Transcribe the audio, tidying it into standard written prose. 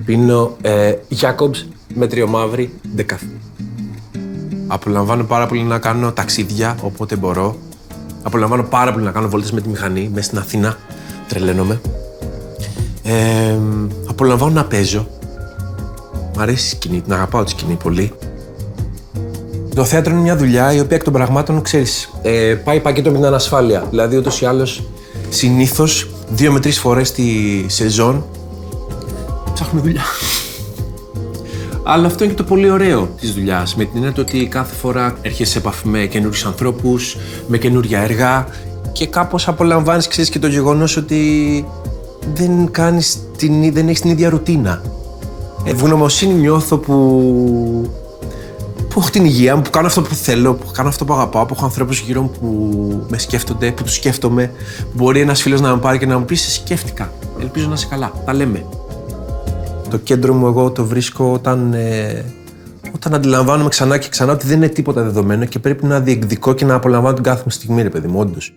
Πίνω Jacobs με τριομαύρη ντεκάφη. Απολαμβάνω πάρα πολύ να κάνω ταξίδια όποτε μπορώ. Απολαμβάνω πάρα πολύ να κάνω βόλτες με τη μηχανή μέσα στην Αθήνα. Τρελαίνομαι. Απολαμβάνω να παίζω. Μ' αρέσει η σκηνή, την αγαπάω τη σκηνή πολύ. Το θέατρο είναι μια δουλειά η οποία εκ των πραγμάτων, ξέρεις, πάει πακέτο με την ανασφάλεια. Δηλαδή, ούτως ή άλλως, συνήθως 2 με 3 φορές τη σεζόν ψάχνουμε δουλειά. Αλλά αυτό είναι και το πολύ ωραίο της δουλειάς. Με την έννοια ότι κάθε φορά έρχεσαι σε επαφή με καινούριους ανθρώπους, με καινούρια έργα και κάπως απολαμβάνεις, ξέρεις, και το γεγονός ότι δεν έχεις την ίδια ρουτίνα. Ευγνωμοσύνη νιώθω που έχω την υγεία μου, που κάνω αυτό που θέλω, που κάνω αυτό που αγαπάω, που έχω ανθρώπους γύρω μου που με σκέφτονται, που τους σκέφτομαι. Μπορεί ένας φίλος να με πάρει και να μου πει: σε σκέφτηκα. Ελπίζω να είσαι καλά. Τα λέμε. Το κέντρο μου εγώ το βρίσκω όταν αντιλαμβάνομαι ξανά και ξανά ότι δεν είναι τίποτα δεδομένο και πρέπει να διεκδικώ και να απολαμβάνω την κάθε στιγμή, ρε παιδί μου, όντως.